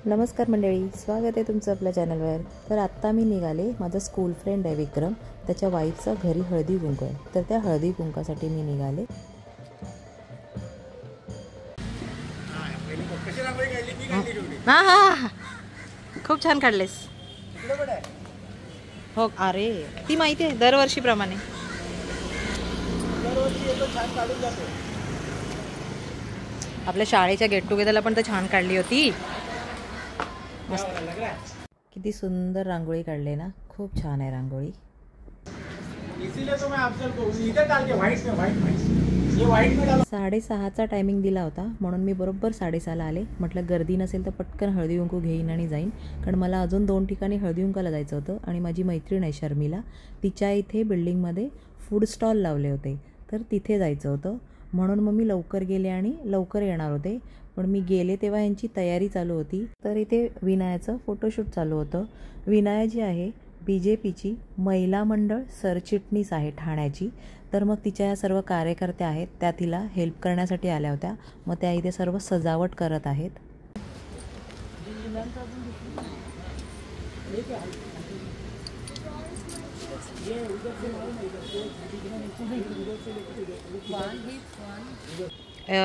नमस्कार मंडळी, स्वागत आहे तुमचं आपल्या चॅनलवर। तर आत्ता मी निघाले, माझा स्कूल फ्रेंड आहे विक्रम, त्याच्या वाईफचा घरी हळदी कुंकू आहे, तर त्या हळदी कुंकासाठी मी निघाले। हां हां खूप छान काढलेस हो। अरे ती माहिती आहे दरवर्षीप्रमाणे आपल्या शाळेच्या गेट टुगेदरला पण तर छान काढली होती। किती सुंदर रांगोळी काढले ना, खूप छान आहे रांगोळी। इसीलिए तो मैं आपसे कहूँ इधर डाल के व्हाइट में ये व्हाइट में डालो। 6:30चा टायमिंग दिला होता, म्हणून मी बरोबर 6:30ला आले। म्हटलं गर्दी नसेल तर पटकन हळदी कुंकू घेईन आणि जाईन, कारण मला अजून 2 ठिकाणी हळदी कुंकाला जायचं होतं आणि माझी मैत्रीण आहे शर्मिला, तिच्या इथे बिल्डिंगमध्ये फूड स्टॉल लावले होते, तर तिथे जायचं होतं, म्हणून मग मी लवकर गेले आणि लवकर येणार होते। पण मी गेले तेव्हा यांची तयारी चालू होती, तर इथे विनायाचं फोटोशूट चालू होतं। विनाया जी आहे BJPची महिला मंडळ सरचिटणीस आहे ठाण्याची, तर मग तिच्या या सर्व कार्यकर्त्या आहेत त्या तिला हेल्प करण्यासाठी आल्या होत्या। मग त्या इथे सर्व सजावट करत आहेत।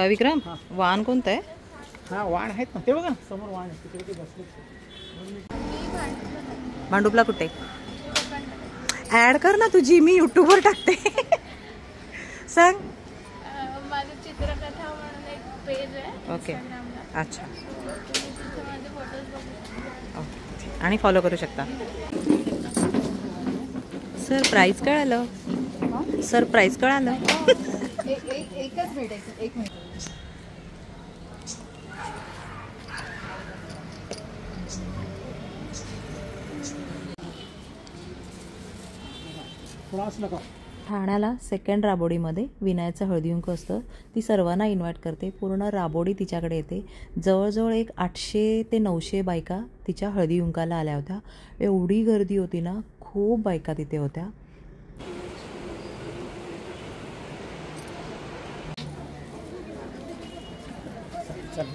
विक्रम वाण कोणतं आहे? हां वाण आहेत ना, ते बघा समोर वाण आहे, तिकडे ते बसले। भांडुपला कुठे ऍड कर ना तुझी, मी यूट्यूबवर टाकते। सांग। माझं चित्रकथा म्हणून एक पेज आहे। ओके, अच्छा, तिथे माझे फोटोज बघू आणि फॉलो करू शकता। सरप्राईज कळालं, सरप्राईज कळालं। एकच मिनिट, एक मिनिट। ठाण्याला सेकंड राबोडीमध्ये विनायाचं हळदी कुंकू असतं, ती सर्वांना इन्व्हाइट करते, पूर्ण राबोडी तिच्याकडे येते। जवळजवळ एक 800 ते 900 बायका तिच्या हळदी कुंकाला आल्या होत्या। एवढी गर्दी होती ना, खूप बायका तिथे होत्या।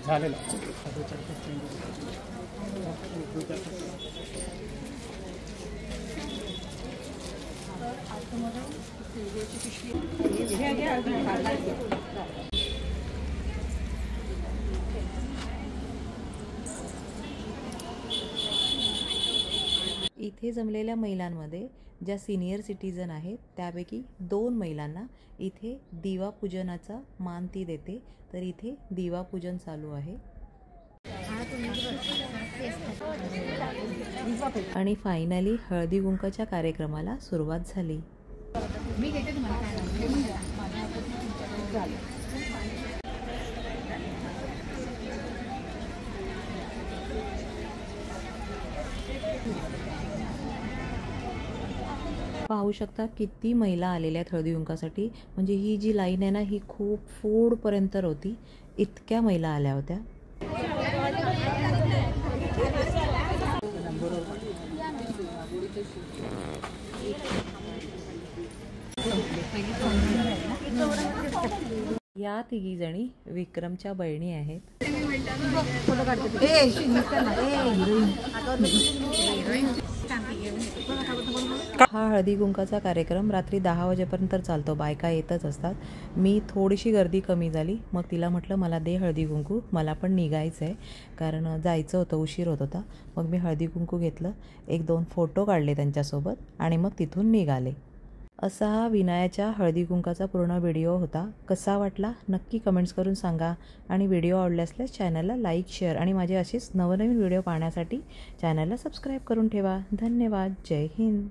झालेलं इथे जमलेल्या महिलांमध्ये ज्या सिनियर सिटीजन आहेत त्यापैकी 2 महिलांना इथे दिवा पूजनाचा मान ती देते, तर इथे दिवा पूजन चालू आहे। आणि फायनली हळदी कुंकाच्या कार्यक्रमाला सुरुवात झाली। पाहू शकता किती महिला आलेल्या आहेत हळदी कुंकासाठी, म्हणजे ही जी लाईन आहे ना, ही खूप पुढपर्यंत होती, इतक्या महिला आल्या होत्या। या तिघी जणी विक्रमच्या बहिणी आहेत। हा हळदी कुंकाचा कार्यक्रम रात्री 10 वाजेपर्यंत चालतो, बायका येतच असतात। मी थोडीशी गर्दी कमी झाली, मग तिला म्हटलं मला दे हळदी कुंकू, मला पण निघायचं आहे, कारण जायचं होतं, उशीर होत होता। मग मी हळदी कुंकू घेतलं, 1-2 फोटो काढले त्यांच्यासोबत आणि मग तिथून निघाले। असा हा विनायाच्या हळदी कुंकाचा पूर्ण व्हिडिओ होता। कसा वाटला नक्की कमेंट्स करून सांगा, आणि व्हिडिओ आवडले असल्यास चॅनलला लाईक, शेअर आणि माझे असेच नवनवीन व्हिडिओ पाहण्यासाठी चॅनलला सबस्क्राईब करून ठेवा। धन्यवाद। जय हिंद।